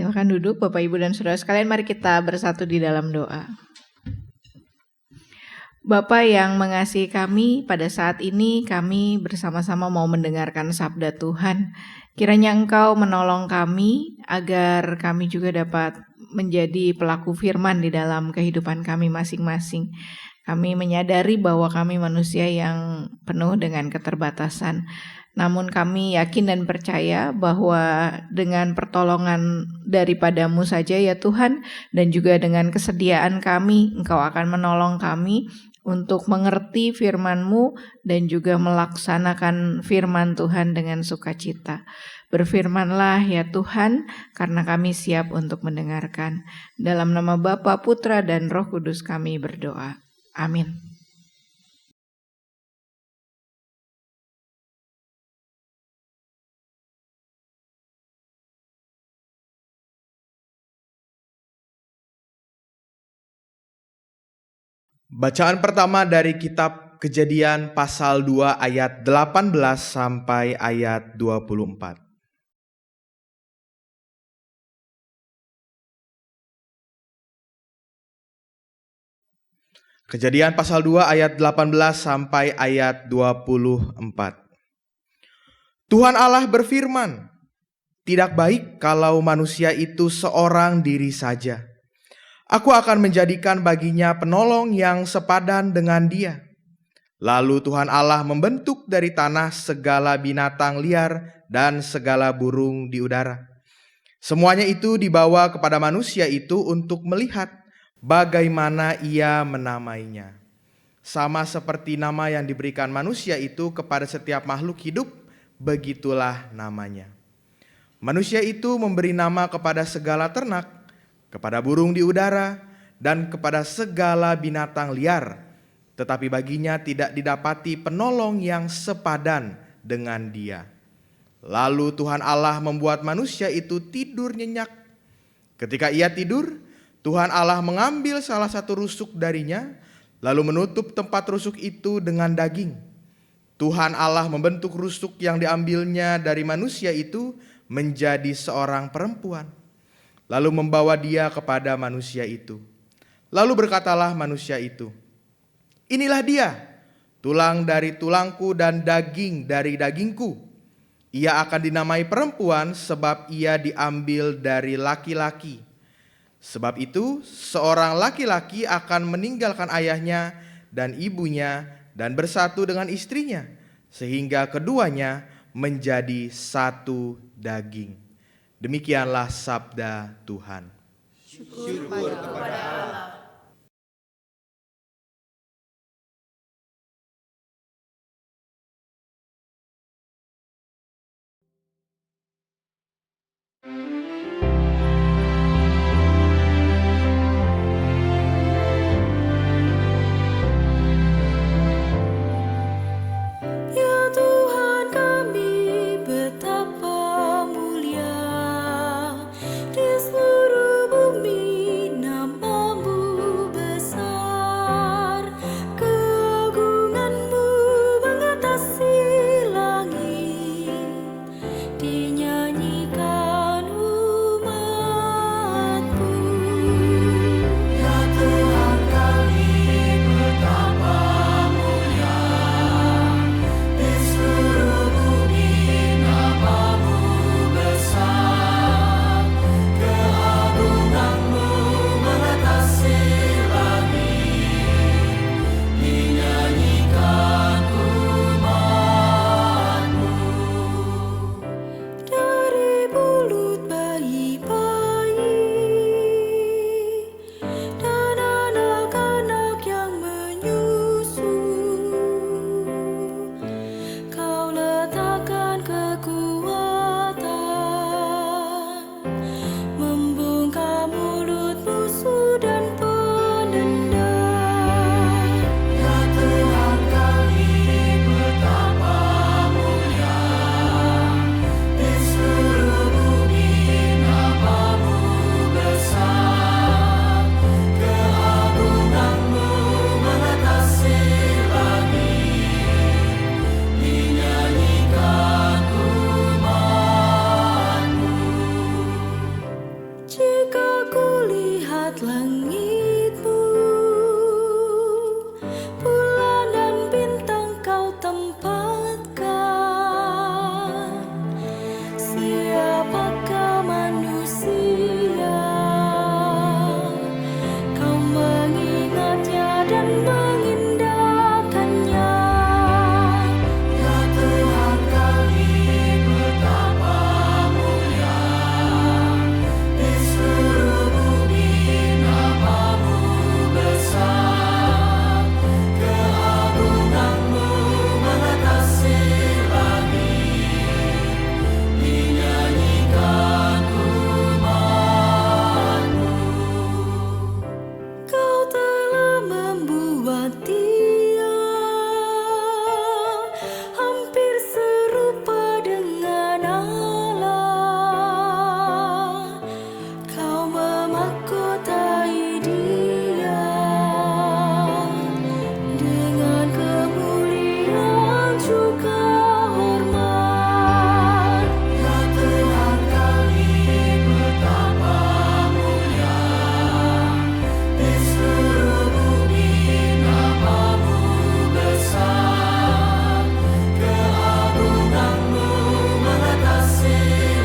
Silakan duduk Bapak Ibu dan Saudara sekalian, mari kita bersatu di dalam doa. Bapa yang mengasihi kami, pada saat ini kami bersama-sama mau mendengarkan sabda Tuhan. Kiranya Engkau menolong kami agar kami juga dapat menjadi pelaku firman di dalam kehidupan kami masing-masing. Kami menyadari bahwa kami manusia yang penuh dengan keterbatasan. Namun kami yakin dan percaya bahwa dengan pertolongan daripada-Mu saja ya Tuhan, dan juga dengan kesediaan kami, Engkau akan menolong kami untuk mengerti firman-Mu dan juga melaksanakan firman Tuhan dengan sukacita. Berfirmanlah ya Tuhan, karena kami siap untuk mendengarkan. Dalam nama Bapa, Putra, dan Roh Kudus kami berdoa. Amin. Bacaan pertama dari kitab Kejadian pasal 2 ayat 18 sampai ayat 24. Kejadian pasal 2 ayat 18 sampai ayat 24. Tuhan Allah berfirman, "Tidak baik kalau manusia itu seorang diri saja. Aku akan menjadikan baginya penolong yang sepadan dengan dia." Lalu Tuhan Allah membentuk dari tanah segala binatang liar dan segala burung di udara. Semuanya itu dibawa kepada manusia itu untuk melihat bagaimana ia menamainya. Sama seperti nama yang diberikan manusia itu kepada setiap makhluk hidup, begitulah namanya. Manusia itu memberi nama kepada segala ternak, kepada burung di udara, dan kepada segala binatang liar. Tetapi baginya tidak didapati penolong yang sepadan dengan dia. Lalu Tuhan Allah membuat manusia itu tidur nyenyak. Ketika ia tidur, Tuhan Allah mengambil salah satu rusuk darinya, lalu menutup tempat rusuk itu dengan daging. Tuhan Allah membentuk rusuk yang diambilnya dari manusia itu menjadi seorang perempuan, lalu membawa dia kepada manusia itu. Lalu berkatalah manusia itu, "Inilah dia, tulang dari tulangku dan daging dari dagingku. Ia akan dinamai perempuan sebab ia diambil dari laki-laki. Sebab itu seorang laki-laki akan meninggalkan ayahnya dan ibunya dan bersatu dengan istrinya, sehingga keduanya menjadi satu daging." Demikianlah sabda Tuhan. Syukur kepada Allah. Di seluruh bumi namamu juga hormat. Ya Tuhan kami, betapa mulia di seluruh bumi nama-Mu besar. Keagungan-Mu mengatasi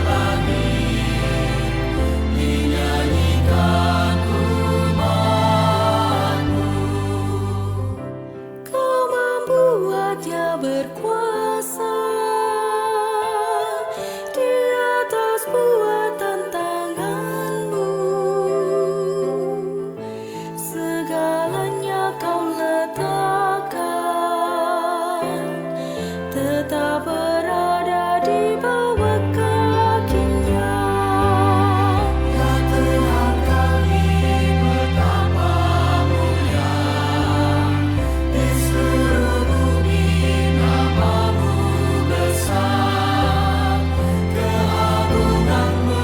langit, dinyanyikan umat-Mu. Kau membuatnya berkuasa di atas buatan tangan-Mu. Segalanya Kau letakkan, tetap berada di bawah kaki-Nya. Ya Tuhan kami, betapa mulia di seluruh bumi nama-Mu besar. Keagungan-Mu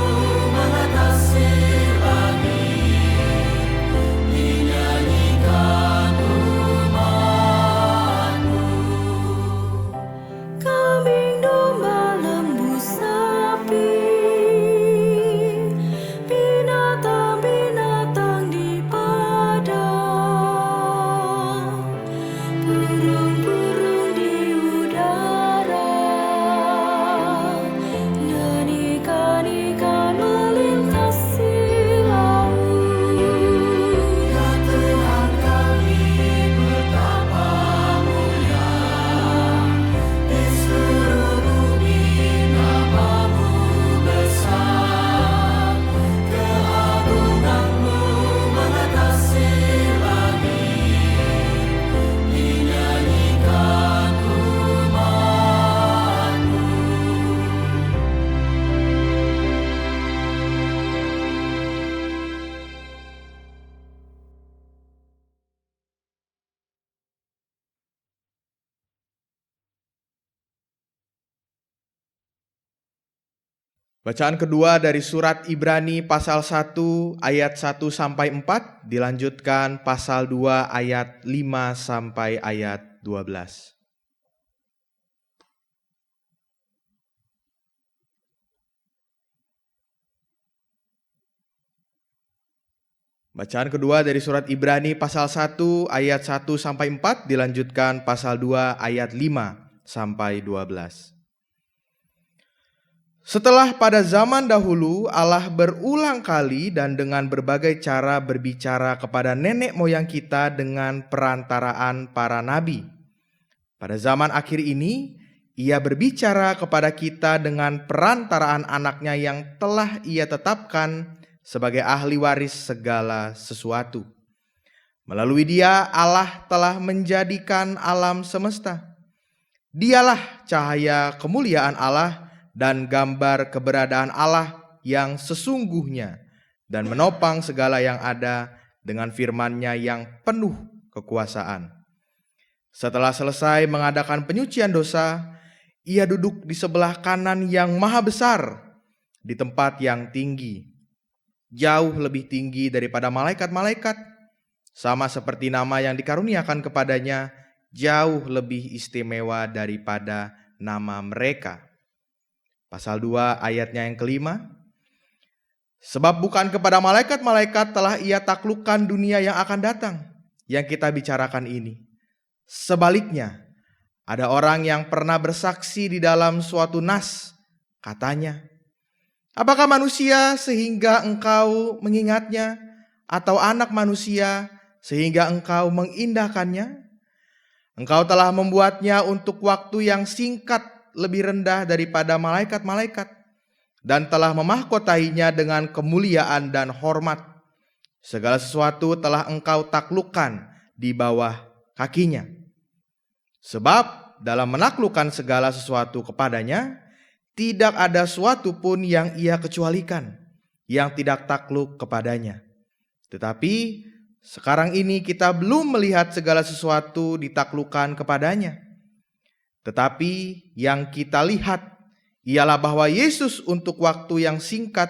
mengatasi langit, dinyanyikan umat-Mu. Kambing, domba, lembu, sapi, binatang-binatang di padang, burung-burung di udara, nyanyikan ikan melintasi laut. Ya Tuhan kami, betapa mulia di seluruh bumi nama-Mu besar. Keagungan-Mu mengatasi langit, dinyanyikan umat-Mu. Bacaan kedua dari surat Ibrani pasal 1 ayat 1 sampai 4 dilanjutkan pasal 2 ayat 5 sampai ayat 12. Bacaan kedua dari surat Ibrani pasal 1 ayat 1 sampai 4 dilanjutkan pasal 2 ayat 5 sampai 12. Setelah pada zaman dahulu Allah berulang kali dan dengan berbagai cara berbicara kepada nenek moyang kita dengan perantaraan para nabi. Pada zaman akhir ini, Ia berbicara kepada kita dengan perantaraan anaknya yang telah Ia tetapkan sebagai ahli waris segala sesuatu. Melalui Dia, Allah telah menjadikan alam semesta. Dialah cahaya kemuliaan Allah dan gambar keberadaan Allah yang sesungguhnya dan menopang segala yang ada dengan firman-Nya yang penuh kekuasaan. Setelah selesai mengadakan penyucian dosa, Ia duduk di sebelah kanan yang maha besar di tempat yang tinggi, jauh lebih tinggi daripada malaikat-malaikat, sama seperti nama yang dikaruniakan kepadanya jauh lebih istimewa daripada nama mereka. Pasal 2 ayatnya yang kelima. Sebab bukan kepada malaikat-malaikat telah Ia taklukkan dunia yang akan datang, yang kita bicarakan ini. Sebaliknya, ada orang yang pernah bersaksi di dalam suatu nas, katanya, apakah manusia sehingga engkau mengingatnya, atau anak manusia sehingga engkau mengindahkannya? Engkau telah membuatnya untuk waktu yang singkat lebih rendah daripada malaikat-malaikat, dan telah memahkotainya dengan kemuliaan dan hormat. Segala sesuatu telah Engkau taklukkan di bawah kakinya. Sebab dalam menaklukkan segala sesuatu kepadanya, tidak ada suatu pun yang Ia kecualikan, yang tidak takluk kepadanya. Tetapi sekarang ini kita belum melihat segala sesuatu ditaklukkan kepadanya. Tetapi yang kita lihat ialah bahwa Yesus untuk waktu yang singkat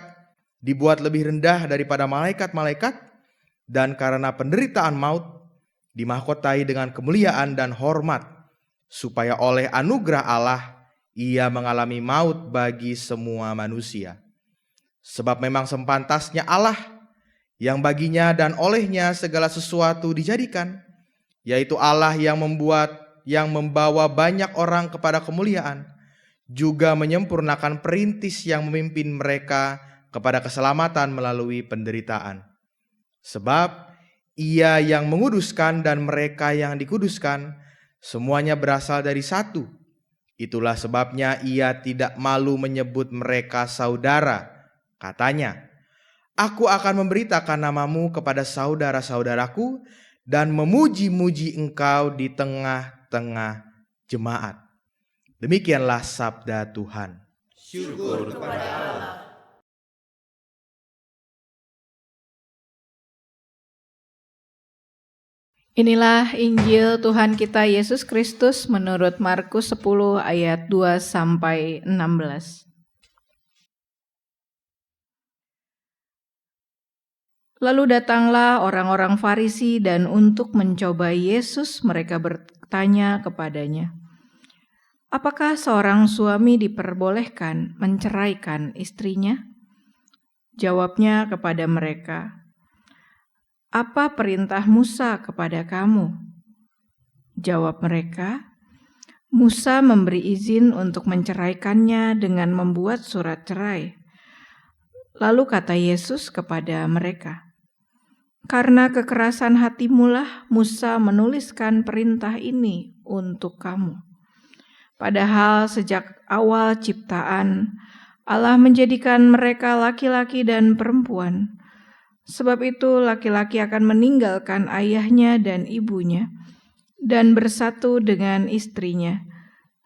dibuat lebih rendah daripada malaikat-malaikat, dan karena penderitaan maut dimahkotai dengan kemuliaan dan hormat, supaya oleh anugerah Allah ia mengalami maut bagi semua manusia. Sebab memang sepantasnya Allah yang baginya dan olehnya segala sesuatu dijadikan, yaitu Allah yang membawa banyak orang kepada kemuliaan, juga menyempurnakan perintis yang memimpin mereka kepada keselamatan melalui penderitaan. Sebab ia yang menguduskan dan mereka yang dikuduskan, semuanya berasal dari satu. Itulah sebabnya ia tidak malu menyebut mereka saudara. Katanya, aku akan memberitakan namamu kepada saudara-saudaraku dan memuji-muji engkau di tengah-tengah jemaat. Demikianlah sabda Tuhan. Syukur kepada Allah. Inilah Injil Tuhan kita Yesus Kristus menurut Markus 10 ayat 2-16. Lalu datanglah orang-orang Farisi dan untuk mencoba Yesus mereka bertanya kepadanya, apakah seorang suami diperbolehkan menceraikan istrinya? Jawabnya kepada mereka, apa perintah Musa kepada kamu? Jawab mereka, Musa memberi izin untuk menceraikannya dengan membuat surat cerai. Lalu kata Yesus kepada mereka, karena kekerasan hatimulah Musa menuliskan perintah ini untuk kamu. Padahal sejak awal ciptaan, Allah menjadikan mereka laki-laki dan perempuan. Sebab itu laki-laki akan meninggalkan ayahnya dan ibunya dan bersatu dengan istrinya,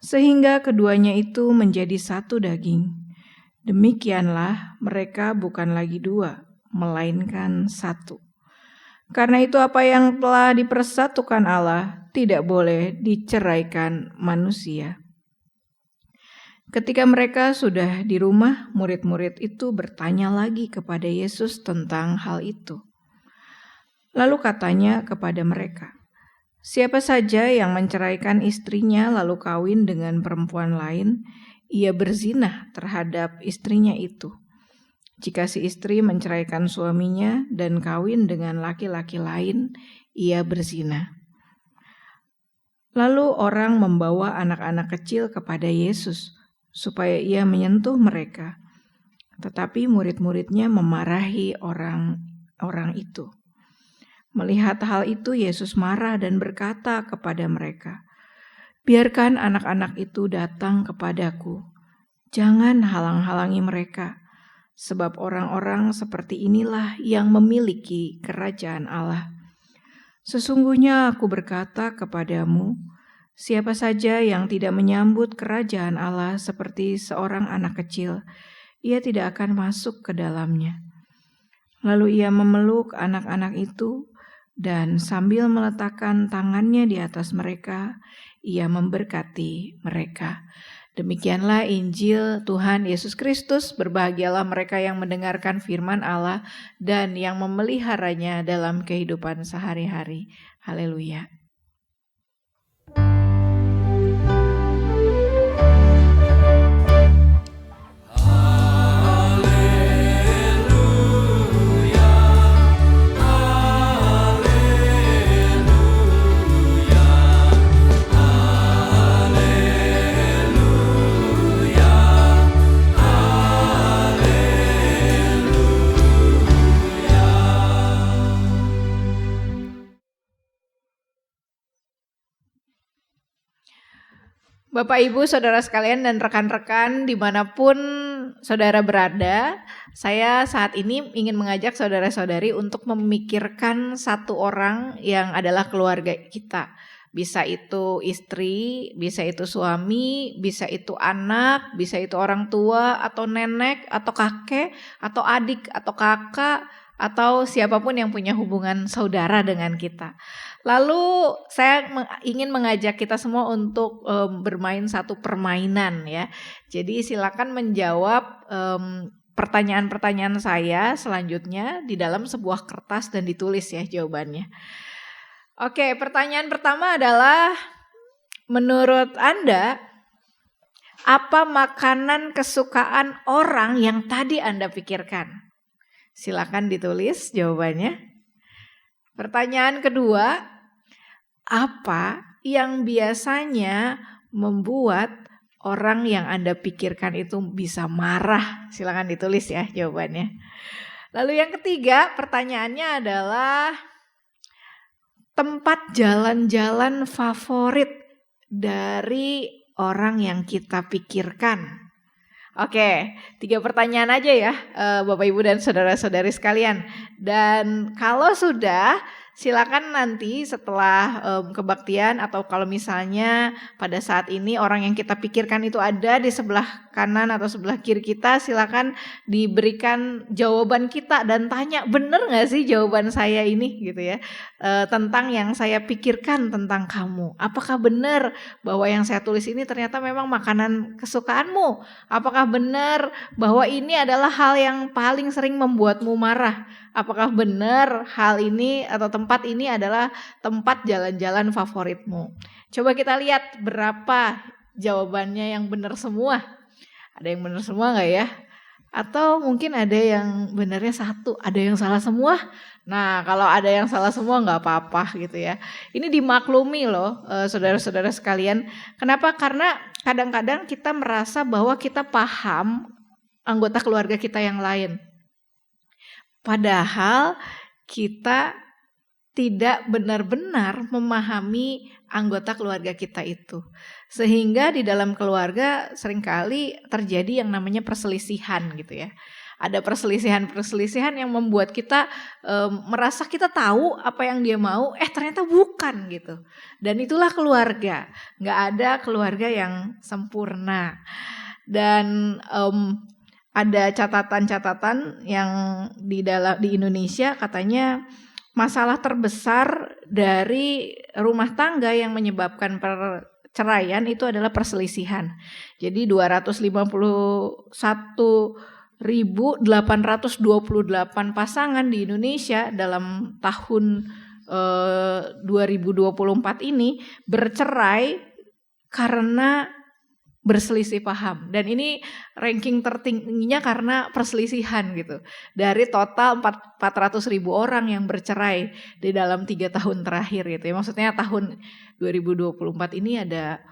sehingga keduanya itu menjadi satu daging. Demikianlah mereka bukan lagi dua, melainkan satu. Karena itu apa yang telah dipersatukan Allah tidak boleh diceraikan manusia. Ketika mereka sudah di rumah, murid-murid itu bertanya lagi kepada Yesus tentang hal itu. Lalu katanya kepada mereka, siapa saja yang menceraikan istrinya lalu kawin dengan perempuan lain, ia berzina terhadap istrinya itu. Jika si istri menceraikan suaminya dan kawin dengan laki-laki lain, ia berzina. Lalu orang membawa anak-anak kecil kepada Yesus, supaya ia menyentuh mereka. Tetapi murid-muridnya memarahi orang itu. Melihat hal itu, Yesus marah dan berkata kepada mereka, biarkan anak-anak itu datang kepadaku. Jangan halang-halangi mereka, sebab orang-orang seperti inilah yang memiliki kerajaan Allah. Sesungguhnya aku berkata kepadamu, siapa saja yang tidak menyambut kerajaan Allah seperti seorang anak kecil, ia tidak akan masuk ke dalamnya. Lalu ia memeluk anak-anak itu, dan sambil meletakkan tangannya di atas mereka, ia memberkati mereka. Demikianlah Injil Tuhan Yesus Kristus. Berbahagialah mereka yang mendengarkan firman Allah dan yang memeliharanya dalam kehidupan sehari-hari. Haleluya. Bapak, Ibu, Saudara sekalian dan rekan-rekan dimanapun saudara berada, saya saat ini ingin mengajak saudara-saudari untuk memikirkan satu orang yang adalah keluarga kita. Bisa itu istri, bisa itu suami, bisa itu anak, bisa itu orang tua atau nenek atau kakek atau adik atau kakak atau siapapun yang punya hubungan saudara dengan kita. Lalu saya ingin mengajak kita semua untuk bermain satu permainan ya. Jadi silakan menjawab pertanyaan-pertanyaan saya selanjutnya di dalam sebuah kertas dan ditulis ya jawabannya. Oke, pertanyaan pertama adalah Menurut Anda, apa makanan kesukaan orang yang tadi Anda pikirkan? Silakan ditulis jawabannya. Pertanyaan kedua, apa yang biasanya membuat orang yang Anda pikirkan itu bisa marah? Silakan ditulis ya jawabannya. Lalu yang ketiga, pertanyaannya adalah tempat jalan-jalan favorit dari orang yang kita pikirkan. Oke, 3 pertanyaan aja ya Bapak Ibu dan saudara-saudari sekalian. Dan kalau sudah, silakan nanti setelah kebaktian atau kalau misalnya pada saat ini orang yang kita pikirkan itu ada di sebelah kanan atau sebelah kiri kita, silakan diberikan jawaban kita dan tanya, bener gak sih jawaban saya ini gitu ya, tentang yang saya pikirkan tentang kamu. Apakah benar bahwa yang saya tulis ini ternyata memang makanan kesukaanmu? Apakah benar bahwa ini adalah hal yang paling sering membuatmu marah? Apakah benar hal ini atau tempat ini adalah tempat jalan-jalan favoritmu? Coba kita lihat berapa jawabannya yang benar semua. Ada yang benar semua gak ya? Atau mungkin ada yang benarnya 1, ada yang salah semua. Nah, kalau ada yang salah semua gak apa-apa gitu ya. Ini dimaklumi loh saudara-saudara sekalian. Kenapa? Karena kadang-kadang kita merasa bahwa kita paham anggota keluarga kita yang lain. Padahal kita tidak benar-benar memahami anggota keluarga kita itu. Sehingga di dalam keluarga seringkali terjadi yang namanya perselisihan gitu ya. Ada perselisihan-perselisihan yang membuat kita merasa kita tahu apa yang dia mau, ternyata bukan gitu. Dan itulah keluarga. Nggak ada keluarga yang sempurna. Dan ada catatan-catatan yang di Indonesia katanya masalah terbesar dari rumah tangga yang menyebabkan perceraian itu adalah perselisihan. Jadi 251.828 pasangan di Indonesia dalam tahun 2024 ini bercerai karena berselisih paham. Dan ini ranking tertingginya karena perselisihan gitu. Dari total 400.000 orang yang bercerai di dalam 3 tahun terakhir gitu ya. Maksudnya tahun 2024 ini ada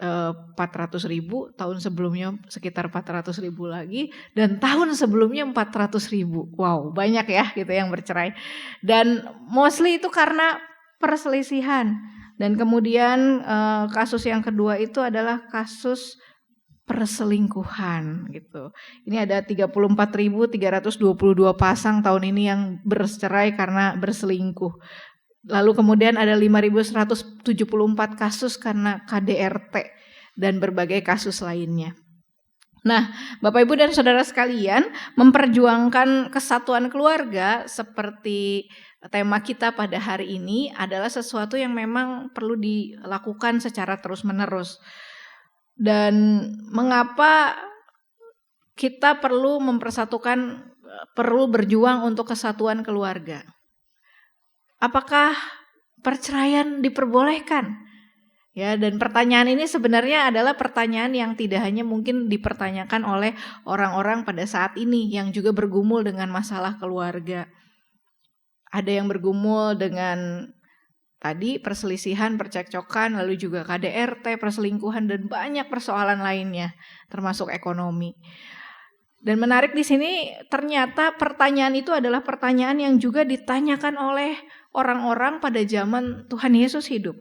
400.000, tahun sebelumnya sekitar 400.000 lagi, dan tahun sebelumnya 400.000. Wow, banyak ya gitu yang bercerai. Dan mostly itu karena perselisihan. Dan kemudian kasus yang kedua itu adalah kasus perselingkuhan gitu. Ini ada 34.322 pasang tahun ini yang bercerai karena berselingkuh. Lalu kemudian ada 5.174 kasus karena KDRT dan berbagai kasus lainnya. Nah, Bapak Ibu dan Saudara sekalian, memperjuangkan kesatuan keluarga seperti tema kita pada hari ini adalah sesuatu yang memang perlu dilakukan secara terus-menerus. Dan mengapa kita perlu perlu berjuang untuk kesatuan keluarga? Apakah perceraian diperbolehkan? Ya, dan pertanyaan ini sebenarnya adalah pertanyaan yang tidak hanya mungkin dipertanyakan oleh orang-orang pada saat ini yang juga bergumul dengan masalah keluarga. Ada yang bergumul dengan tadi perselisihan, percekcokan, lalu juga KDRT, perselingkuhan, dan banyak persoalan lainnya, termasuk ekonomi. Dan menarik di sini ternyata pertanyaan itu adalah pertanyaan yang juga ditanyakan oleh orang-orang pada zaman Tuhan Yesus hidup.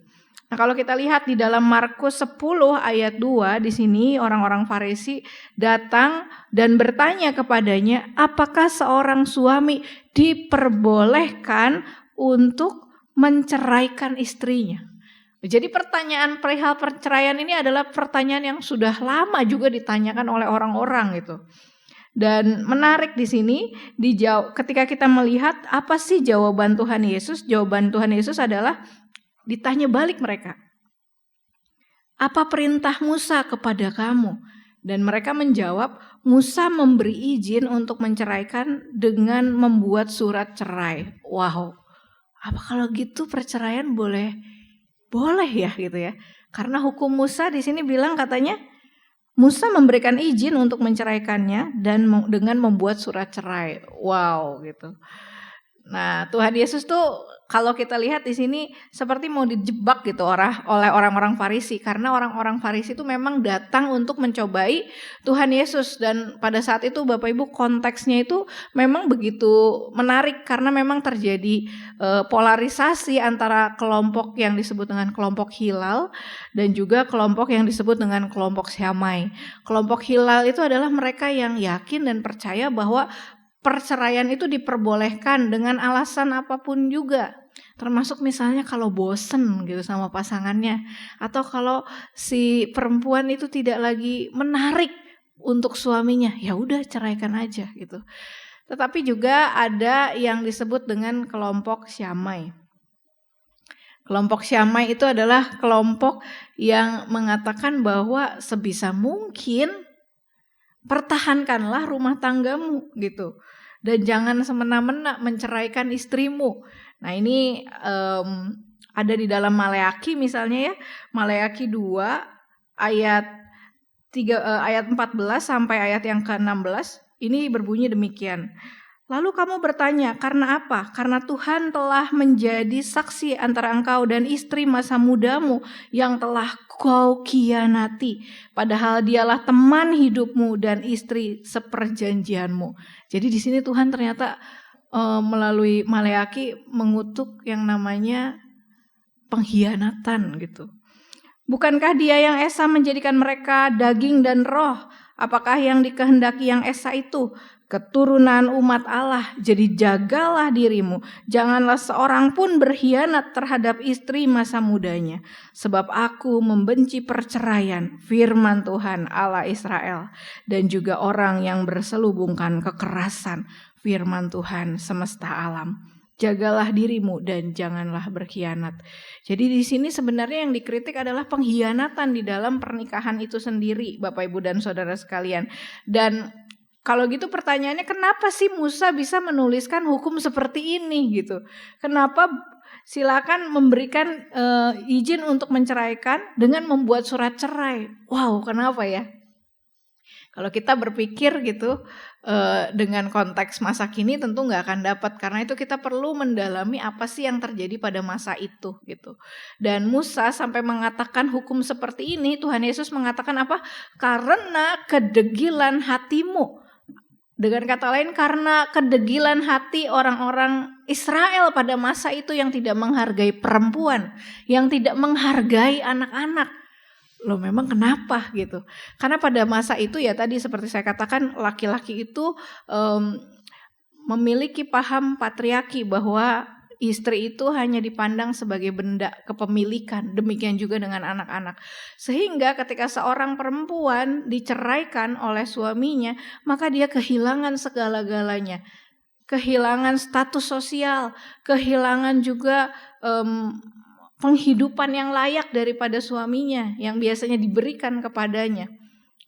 Nah, kalau kita lihat di dalam Markus 10 ayat 2 di sini orang-orang Farisi datang dan bertanya kepadanya, apakah seorang suami diperbolehkan untuk menceraikan istrinya? Jadi pertanyaan perihal perceraian ini adalah pertanyaan yang sudah lama juga ditanyakan oleh orang-orang gitu. Dan menarik di sini ketika kita melihat apa sih jawaban Tuhan Yesus? Jawaban Tuhan Yesus adalah ditanya balik mereka. Apa perintah Musa kepada kamu? Dan mereka menjawab, Musa memberi izin untuk menceraikan dengan membuat surat cerai. Wow. Apa kalau gitu perceraian boleh ya gitu ya. Karena hukum Musa di sini bilang katanya Musa memberikan izin untuk menceraikannya dan dengan membuat surat cerai. Wow gitu. Nah, Tuhan Yesus tuh kalau kita lihat di sini seperti mau dijebak gitu oleh orang-orang Farisi, karena orang-orang Farisi itu memang datang untuk mencobai Tuhan Yesus, dan pada saat itu Bapak Ibu konteksnya itu memang begitu menarik karena memang terjadi polarisasi antara kelompok yang disebut dengan kelompok Hilal dan juga kelompok yang disebut dengan kelompok Syamai. Kelompok Hilal itu adalah mereka yang yakin dan percaya bahwa perceraian itu diperbolehkan dengan alasan apapun juga. Termasuk misalnya kalau bosen gitu sama pasangannya. Atau kalau si perempuan itu tidak lagi menarik untuk suaminya. Ya udah ceraikan aja gitu. Tetapi juga ada yang disebut dengan kelompok Syamai. Kelompok Syamai itu adalah kelompok yang mengatakan bahwa sebisa mungkin pertahankanlah rumah tanggamu gitu. Dan jangan semena-mena menceraikan istrimu. Nah ini ada di dalam Maleaki misalnya ya. Maleaki 2 ayat 14 sampai ayat yang ke-16. Ini berbunyi demikian. Lalu kamu bertanya, karena apa? Karena Tuhan telah menjadi saksi antara engkau dan istri masa mudamu yang telah kau khianati. Padahal dialah teman hidupmu dan istri seperjanjianmu. Jadi di sini Tuhan ternyata melalui Maleaki mengutuk yang namanya pengkhianatan gitu. Bukankah dia yang esa menjadikan mereka daging dan roh? Apakah yang dikehendaki yang esa itu? Keturunan umat Allah, jadi jagalah dirimu. Janganlah seorang pun berkhianat terhadap istri masa mudanya. Sebab aku membenci perceraian, firman Tuhan Allah Israel. Dan juga orang yang berselubungkan kekerasan, firman Tuhan semesta alam. Jagalah dirimu dan janganlah berkhianat. Jadi di sini sebenarnya yang dikritik adalah pengkhianatan di dalam pernikahan itu sendiri, Bapak Ibu dan Saudara sekalian. Dan kalau gitu pertanyaannya, kenapa sih Musa bisa menuliskan hukum seperti ini gitu? Kenapa silakan memberikan izin untuk menceraikan dengan membuat surat cerai? Wow, kenapa ya? Kalau kita berpikir gitu dengan konteks masa kini tentu nggak akan dapat, karena itu kita perlu mendalami apa sih yang terjadi pada masa itu gitu. Dan Musa sampai mengatakan hukum seperti ini, Tuhan Yesus mengatakan apa? Karena kedegilan hatimu. Dengan kata lain, karena kedegilan hati orang-orang Israel pada masa itu yang tidak menghargai perempuan, yang tidak menghargai anak-anak. Loh memang kenapa gitu? Karena pada masa itu ya tadi seperti saya katakan, laki-laki itu memiliki paham patriarki bahwa istri itu hanya dipandang sebagai benda kepemilikan, demikian juga dengan anak-anak. Sehingga ketika seorang perempuan diceraikan oleh suaminya, maka dia kehilangan segala-galanya. Kehilangan status sosial, kehilangan juga penghidupan yang layak daripada suaminya yang biasanya diberikan kepadanya.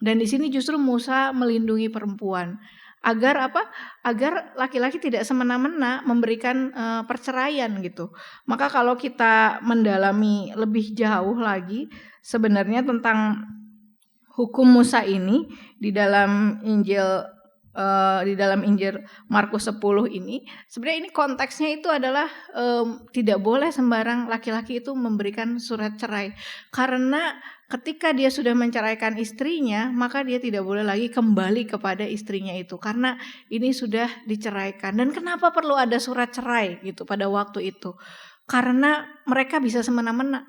Dan di sini justru Musa melindungi perempuan. Agar apa? Agar laki-laki tidak semena-mena memberikan perceraian gitu. Maka kalau kita mendalami lebih jauh lagi sebenarnya tentang hukum Musa ini di dalam Injil Markus 10 ini, sebenarnya ini konteksnya itu adalah tidak boleh sembarang laki-laki itu memberikan surat cerai. Karena ketika dia sudah menceraikan istrinya, maka dia tidak boleh lagi kembali kepada istrinya itu, karena ini sudah diceraikan. Dan kenapa perlu ada surat cerai gitu pada waktu itu? Karena mereka bisa semena-mena.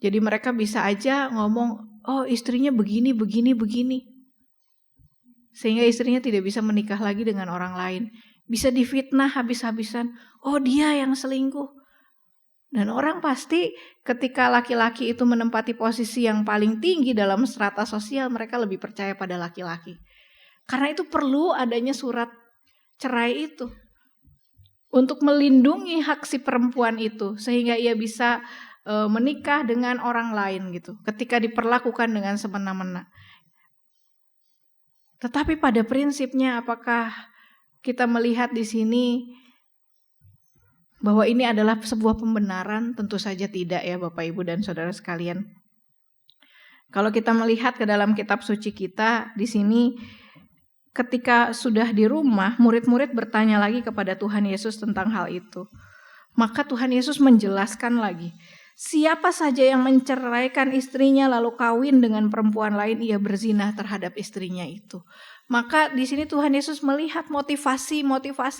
Jadi mereka bisa aja ngomong, oh istrinya begini. Sehingga istrinya tidak bisa menikah lagi dengan orang lain. Bisa difitnah habis-habisan, oh dia yang selingkuh. Dan orang pasti ketika laki-laki itu menempati posisi yang paling tinggi dalam strata sosial, mereka lebih percaya pada laki-laki. Karena itu perlu adanya surat cerai itu. Untuk melindungi hak si perempuan itu. Sehingga ia bisa menikah dengan orang lain gitu. Ketika diperlakukan dengan semena-mena. Tetapi pada prinsipnya apakah kita melihat di sini Bahwa ini adalah sebuah pembenaran? Tentu saja tidak ya Bapak Ibu dan Saudara sekalian. Kalau kita melihat ke dalam kitab suci kita, di sini ketika sudah di rumah, murid-murid bertanya lagi kepada Tuhan Yesus tentang hal itu. Maka Tuhan Yesus menjelaskan lagi, siapa saja yang menceraikan istrinya lalu kawin dengan perempuan lain, ia berzina terhadap istrinya itu. Maka di sini Tuhan Yesus melihat motivasi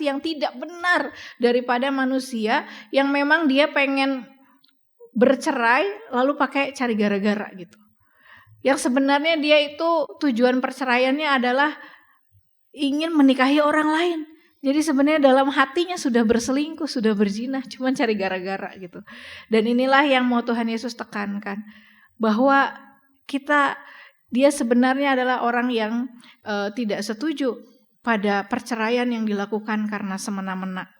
yang tidak benar daripada manusia yang memang dia pengen bercerai lalu pakai cari gara-gara gitu. Yang sebenarnya dia itu tujuan perceraiannya adalah ingin menikahi orang lain. Jadi sebenarnya dalam hatinya sudah berselingkuh, sudah berzina, cuma cari gara-gara gitu. Dan inilah yang mau Tuhan Yesus tekankan, bahwa dia sebenarnya adalah orang yang tidak setuju pada perceraian yang dilakukan karena semena-mena.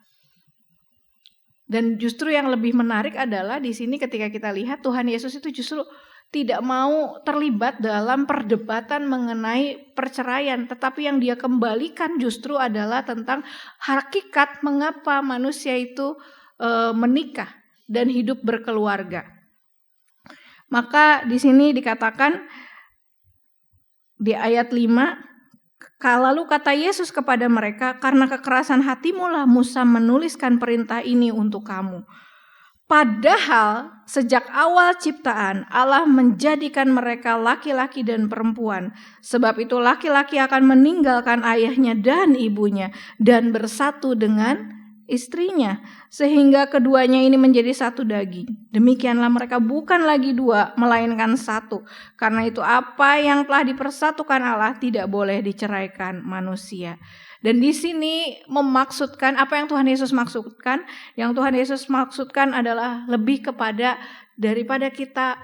Dan justru yang lebih menarik adalah di sini ketika kita lihat Tuhan Yesus itu justru tidak mau terlibat dalam perdebatan mengenai perceraian, tetapi yang dia kembalikan justru adalah tentang hakikat mengapa manusia itu menikah dan hidup berkeluarga. Maka di sini dikatakan di ayat 5, lalu kata Yesus kepada mereka, karena kekerasan hatimu lah Musa menuliskan perintah ini untuk kamu. Padahal sejak awal ciptaan Allah menjadikan mereka laki-laki dan perempuan. Sebab itu laki-laki akan meninggalkan ayahnya dan ibunya dan bersatu dengan istrinya, sehingga keduanya ini menjadi satu daging. Demikianlah mereka bukan lagi dua, melainkan satu. Karena itu apa yang telah dipersatukan Allah tidak boleh diceraikan manusia. Dan di sini memaksudkan apa yang Tuhan Yesus maksudkan. Yang Tuhan Yesus maksudkan adalah lebih kepada daripada kita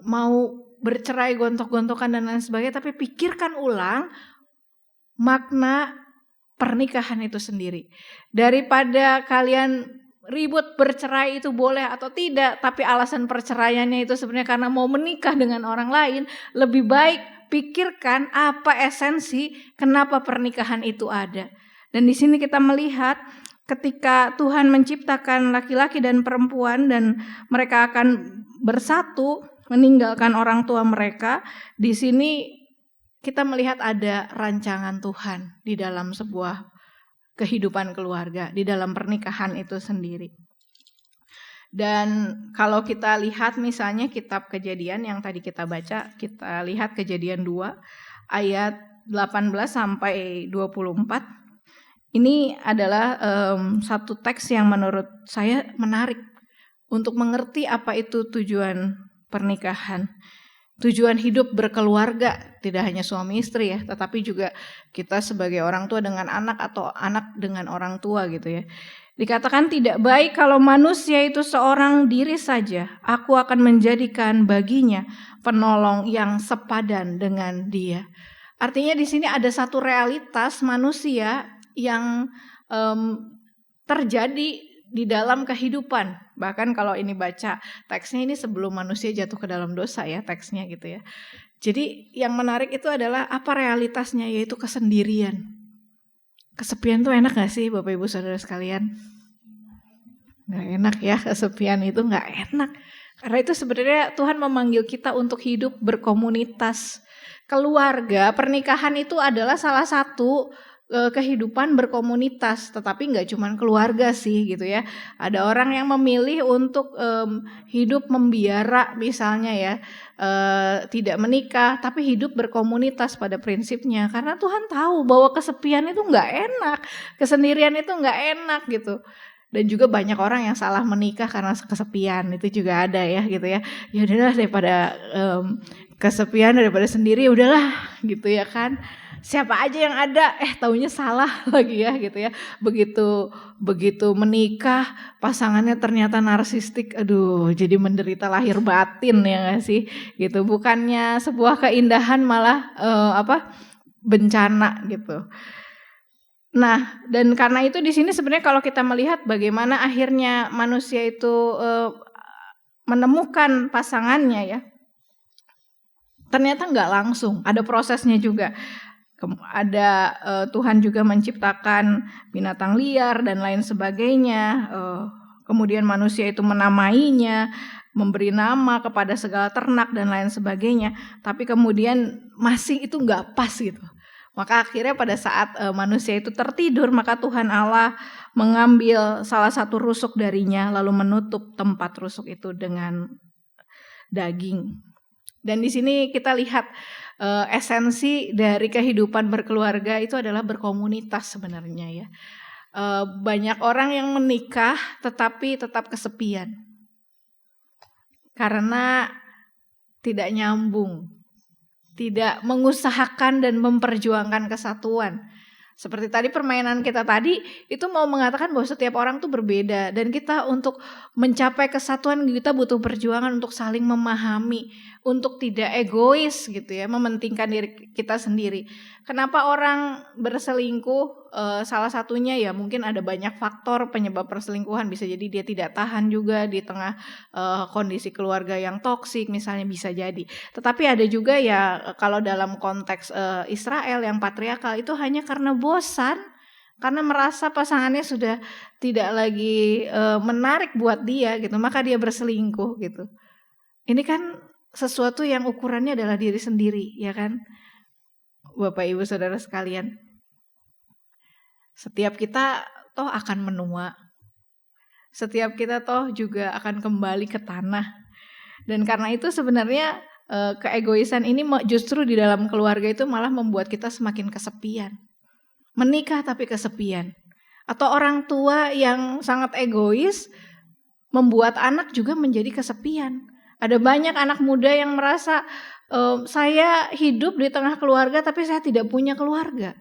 mau bercerai gontok-gontokan dan lain sebagainya, tapi pikirkan ulang makna pernikahan itu sendiri. Daripada kalian ribut bercerai itu boleh atau tidak, tapi alasan perceraiannya itu sebenarnya karena mau menikah dengan orang lain, lebih baik pikirkan apa esensi kenapa pernikahan itu ada. Dan di sini kita melihat ketika Tuhan menciptakan laki-laki dan perempuan dan mereka akan bersatu meninggalkan orang tua mereka, di sini kita melihat ada rancangan Tuhan di dalam sebuah kehidupan keluarga, di dalam pernikahan itu sendiri. Dan kalau kita lihat misalnya kitab Kejadian yang tadi kita baca, kita lihat Kejadian 2 ayat 18 sampai 24. Ini adalah satu teks yang menurut saya menarik untuk mengerti apa itu tujuan pernikahan. Tujuan hidup berkeluarga, tidak hanya suami istri ya, tetapi juga kita sebagai orang tua dengan anak atau anak dengan orang tua gitu ya. Dikatakan tidak baik kalau manusia itu seorang diri saja, aku akan menjadikan baginya penolong yang sepadan dengan dia. Artinya di sini ada satu realitas manusia yang terjadi di dalam kehidupan. Bahkan kalau ini baca teksnya ini sebelum manusia jatuh ke dalam dosa ya teksnya gitu ya. Jadi yang menarik itu adalah apa realitasnya, yaitu kesendirian. Kesepian tuh enak gak sih Bapak Ibu Saudara sekalian? Gak enak ya, kesepian itu gak enak. Karena itu sebenarnya Tuhan memanggil kita untuk hidup berkomunitas. Keluarga, pernikahan itu adalah salah satu kehidupan berkomunitas, tetapi nggak cuma keluarga sih gitu ya. Ada orang yang memilih untuk hidup membiara misalnya ya, tidak menikah tapi hidup berkomunitas pada prinsipnya, karena Tuhan tahu bahwa kesepian itu nggak enak, kesendirian itu nggak enak gitu. Dan juga banyak orang yang salah menikah karena kesepian, itu juga ada ya gitu ya. Ya udahlah daripada kesepian daripada sendiri, udahlah gitu ya kan. Siapa aja yang ada, taunya salah lagi ya gitu ya. Begitu menikah, pasangannya ternyata narsistik, aduh jadi menderita lahir batin ya nggak sih? Gitu, bukannya sebuah keindahan malah bencana gitu. Nah, dan karena itu di sini sebenarnya kalau kita melihat bagaimana akhirnya manusia itu menemukan pasangannya ya, ternyata nggak langsung, ada prosesnya juga. Tuhan juga menciptakan binatang liar dan lain sebagainya. Kemudian manusia itu menamainya, memberi nama kepada segala ternak dan lain sebagainya. Tapi kemudian masih itu nggak pas gitu. Maka akhirnya pada saat manusia itu tertidur, maka Tuhan Allah mengambil salah satu rusuk darinya lalu menutup tempat rusuk itu dengan daging. Dan di sini kita lihat esensi dari kehidupan berkeluarga itu adalah berkomunitas sebenarnya ya. Banyak orang yang menikah tetapi tetap kesepian karena tidak nyambung, tidak mengusahakan dan memperjuangkan kesatuan. Seperti tadi permainan kita tadi itu mau mengatakan bahwa setiap orang tuh berbeda dan kita untuk mencapai kesatuan kita butuh perjuangan untuk saling memahami, untuk tidak egois gitu ya, mementingkan diri kita sendiri. Kenapa orang berselingkuh? Salah satunya ya mungkin ada banyak faktor penyebab perselingkuhan, bisa jadi dia tidak tahan juga di tengah kondisi keluarga yang toksik misalnya, bisa jadi. Tetapi ada juga ya kalau dalam konteks Israel yang patriarkal itu hanya karena bosan, karena merasa pasangannya sudah tidak lagi menarik buat dia gitu, maka dia berselingkuh gitu. Ini kan sesuatu yang ukurannya adalah diri sendiri, ya kan? Bapak Ibu Saudara sekalian. Setiap kita toh akan menua. Setiap kita toh juga akan kembali ke tanah. Dan karena itu sebenarnya keegoisan ini justru di dalam keluarga itu malah membuat kita semakin kesepian. Menikah tapi kesepian. Atau orang tua yang sangat egois membuat anak juga menjadi kesepian. Ada banyak anak muda yang merasa saya hidup di tengah keluarga tapi saya tidak punya keluarga.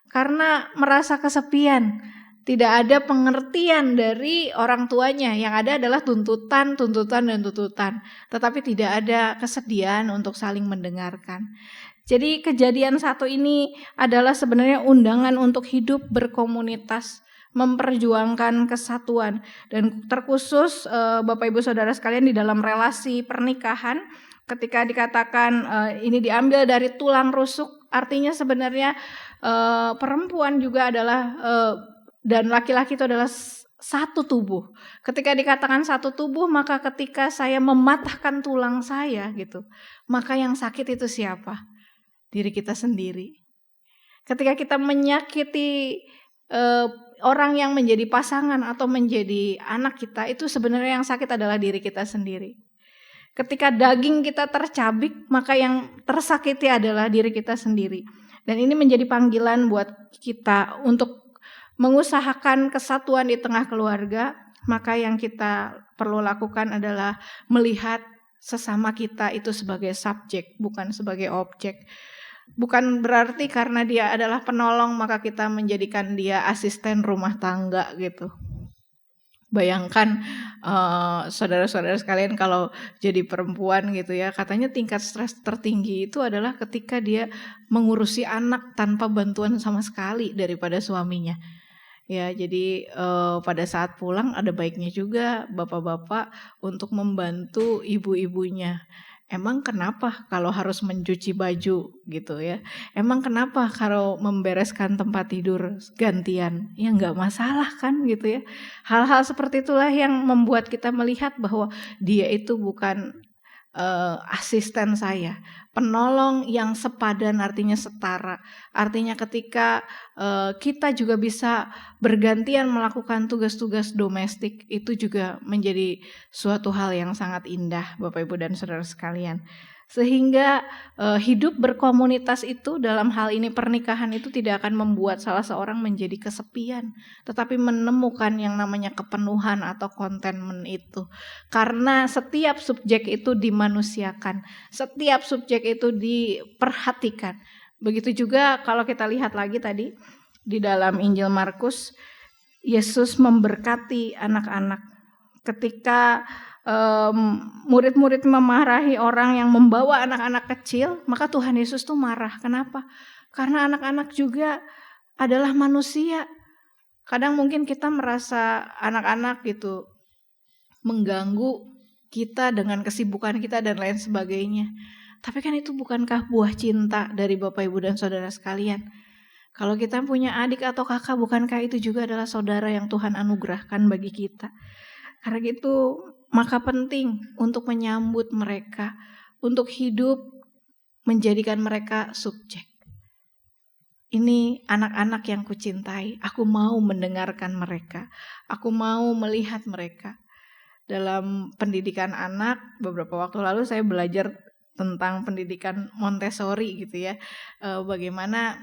Karena merasa kesepian, tidak ada pengertian dari orang tuanya. Yang ada adalah tuntutan. Tetapi tidak ada kesediaan untuk saling mendengarkan. Jadi kejadian satu ini adalah sebenarnya undangan untuk hidup berkomunitas, memperjuangkan kesatuan. Dan terkhusus Bapak Ibu Saudara sekalian di dalam relasi pernikahan, ketika dikatakan ini diambil dari tulang rusuk, artinya sebenarnya perempuan juga adalah dan laki-laki itu adalah satu tubuh. Ketika dikatakan satu tubuh, maka ketika saya mematahkan tulang saya gitu, maka yang sakit itu siapa? Diri kita sendiri. Ketika kita menyakiti orang yang menjadi pasangan atau menjadi anak kita, itu sebenarnya yang sakit adalah diri kita sendiri. Ketika daging kita tercabik, maka yang tersakiti adalah diri kita sendiri. Dan ini menjadi panggilan buat kita untuk mengusahakan kesatuan di tengah keluarga. Maka yang kita perlu lakukan adalah melihat sesama kita itu sebagai subjek, bukan sebagai objek. Bukan berarti karena dia adalah penolong maka kita menjadikan dia asisten rumah tangga gitu. Bayangkan saudara-saudara sekalian kalau jadi perempuan gitu ya, katanya tingkat stres tertinggi itu adalah ketika dia mengurusi anak tanpa bantuan sama sekali daripada suaminya. Ya, jadi pada saat pulang ada baiknya juga bapak-bapak untuk membantu ibu-ibunya. Emang kenapa kalau harus mencuci baju gitu ya? Emang kenapa kalau membereskan tempat tidur gantian? Ya nggak masalah kan gitu ya. Hal-hal seperti itulah yang membuat kita melihat bahwa dia itu bukan asisten saya, penolong yang sepadan, artinya setara. Artinya ketika kita juga bisa bergantian melakukan tugas-tugas domestik, itu juga menjadi suatu hal yang sangat indah Bapak Ibu dan Saudara sekalian. Sehingga hidup berkomunitas itu dalam hal ini pernikahan itu tidak akan membuat salah seorang menjadi kesepian, tetapi menemukan yang namanya kepenuhan atau contentment itu. Karena setiap subjek itu dimanusiakan, setiap subjek itu diperhatikan. Begitu juga kalau kita lihat lagi tadi di dalam Injil Markus, Yesus memberkati anak-anak ketika murid-murid memarahi orang yang membawa anak-anak kecil, maka Tuhan Yesus tuh marah. Kenapa? Karena anak-anak juga adalah manusia. Kadang mungkin kita merasa anak-anak gitu mengganggu kita dengan kesibukan kita dan lain sebagainya. Tapi kan itu bukankah buah cinta dari Bapak Ibu dan Saudara sekalian? Kalau kita punya adik atau kakak, bukankah itu juga adalah saudara yang Tuhan anugerahkan bagi kita? Karena gitu, maka penting untuk menyambut mereka, untuk hidup menjadikan mereka subjek. Ini anak-anak yang kucintai, aku mau mendengarkan mereka, aku mau melihat mereka. Dalam pendidikan anak, beberapa waktu lalu saya belajar tentang pendidikan Montessori gitu ya, bagaimana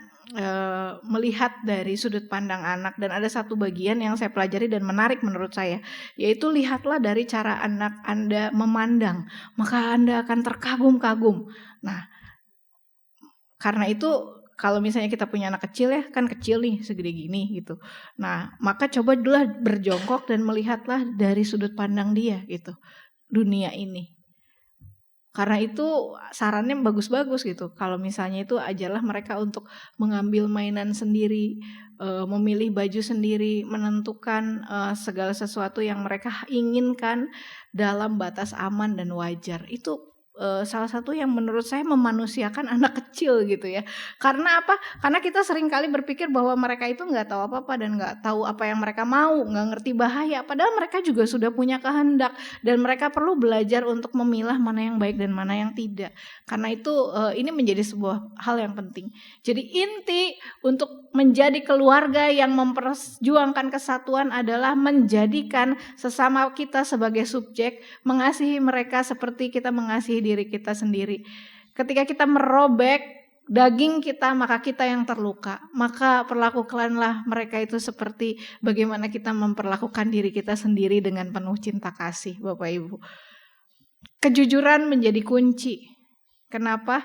melihat dari sudut pandang anak. Dan ada satu bagian yang saya pelajari dan menarik menurut saya, yaitu lihatlah dari cara anak Anda memandang, maka Anda akan terkagum-kagum. Nah, karena itu kalau misalnya kita punya anak kecil ya, kan kecil nih segede gini gitu. Nah, maka coba dulu berjongkok dan melihatlah dari sudut pandang dia gitu, dunia ini. Karena itu sarannya bagus-bagus gitu. Kalau misalnya itu ajalah mereka untuk mengambil mainan sendiri, memilih baju sendiri, menentukan segala sesuatu yang mereka inginkan dalam batas aman dan wajar. Itu salah satu yang menurut saya memanusiakan anak kecil gitu ya. Karena apa? Karena kita sering kali berpikir bahwa mereka itu nggak tahu apa-apa dan nggak tahu apa yang mereka mau, nggak ngerti bahaya. Padahal mereka juga sudah punya kehendak dan mereka perlu belajar untuk memilah mana yang baik dan mana yang tidak. Karena itu ini menjadi sebuah hal yang penting. Jadi inti untuk menjadi keluarga yang memperjuangkan kesatuan adalah menjadikan sesama kita sebagai subjek, mengasihi mereka seperti kita mengasihi diri kita sendiri. Ketika kita merobek daging kita, maka kita yang terluka. Maka perlakukanlah mereka itu seperti bagaimana kita memperlakukan diri kita sendiri dengan penuh cinta kasih, Bapak Ibu. Kejujuran menjadi kunci. Kenapa?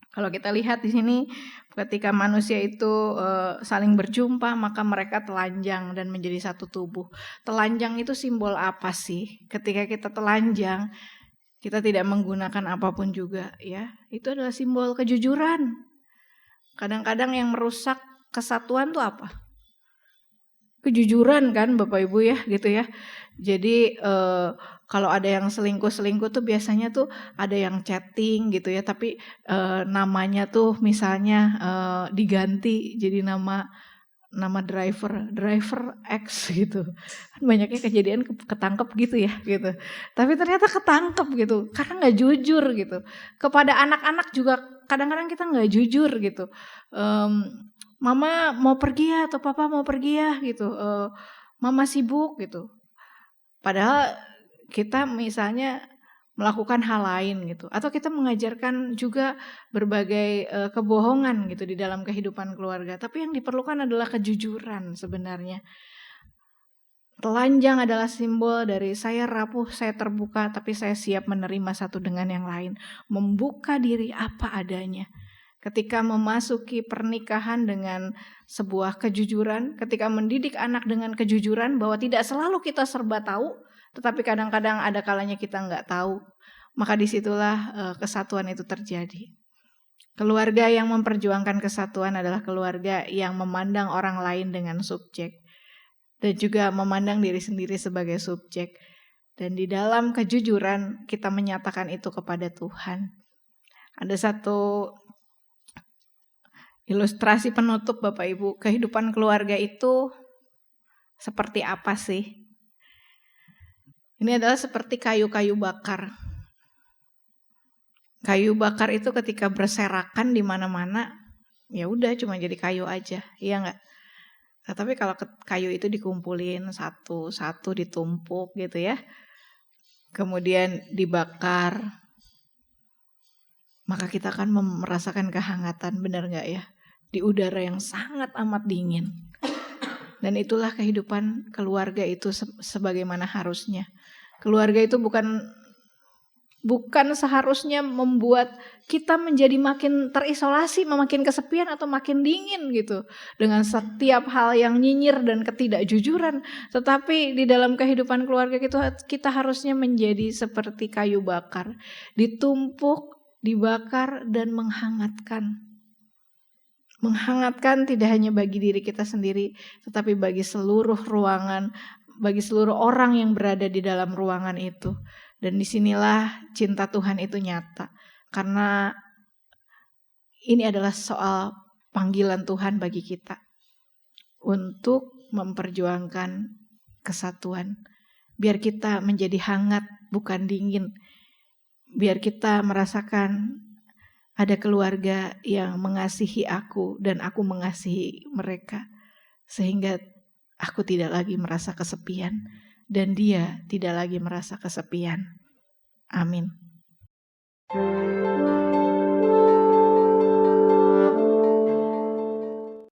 Kalau kita lihat di sini, ketika manusia itu saling berjumpa, maka mereka telanjang dan menjadi satu tubuh. Telanjang itu simbol apa sih? Ketika kita telanjang, kita tidak menggunakan apapun juga ya. Itu adalah simbol kejujuran. Kadang-kadang yang merusak kesatuan tuh apa? Kejujuran kan Bapak Ibu ya gitu ya. Jadi kalau ada yang selingkuh tuh biasanya tuh ada yang chatting gitu ya. Tapi namanya tuh misalnya diganti jadi nama driver X gitu. Banyaknya kejadian ketangkep gitu ya gitu. Tapi ternyata ketangkep gitu karena nggak jujur gitu. Kepada anak-anak juga kadang-kadang kita nggak jujur gitu. Mama mau pergi ya atau papa mau pergi ya gitu. Mama sibuk gitu. Padahal kita misalnya melakukan hal lain gitu, atau kita mengajarkan juga berbagai kebohongan gitu di dalam kehidupan keluarga. Tapi yang diperlukan adalah kejujuran sebenarnya. Telanjang adalah simbol dari saya rapuh, saya terbuka, tapi saya siap menerima satu dengan yang lain, membuka diri apa adanya. Ketika memasuki pernikahan dengan sebuah kejujuran, ketika mendidik anak dengan kejujuran bahwa tidak selalu kita serba tahu, tetapi kadang-kadang ada kalanya kita nggak tahu, maka disitulah kesatuan itu terjadi. Keluarga yang memperjuangkan kesatuan adalah keluarga yang memandang orang lain dengan subjek dan juga memandang diri sendiri sebagai subjek. Dan di dalam kejujuran kita menyatakan itu kepada Tuhan. Ada satu ilustrasi penutup Bapak Ibu, kehidupan keluarga itu seperti apa sih? Ini adalah seperti kayu-kayu bakar. Kayu bakar itu ketika berserakan di mana-mana, ya udah cuma jadi kayu aja, iya nggak? Nah, tapi kalau kayu itu dikumpulin satu-satu ditumpuk gitu ya, kemudian dibakar, maka kita akan merasakan kehangatan, benar nggak ya? Di udara yang sangat amat dingin. Dan itulah kehidupan keluarga itu sebagaimana harusnya. Keluarga itu bukan seharusnya membuat kita menjadi makin terisolasi, makin kesepian atau makin dingin gitu. Dengan setiap hal yang nyinyir dan ketidakjujuran. Tetapi di dalam kehidupan keluarga kita harusnya menjadi seperti kayu bakar. Ditumpuk, dibakar, dan menghangatkan. Menghangatkan tidak hanya bagi diri kita sendiri, tetapi bagi seluruh ruangan, bagi seluruh orang yang berada di dalam ruangan itu. Dan disinilah cinta Tuhan itu nyata. karena ini adalah soal panggilan Tuhan bagi kita untuk memperjuangkan kesatuan. Biar kita menjadi hangat, bukan dingin. Biar kita merasakan ada keluarga yang mengasihi aku dan aku mengasihi mereka. Sehingga aku tidak lagi merasa kesepian dan dia tidak lagi merasa kesepian. Amin.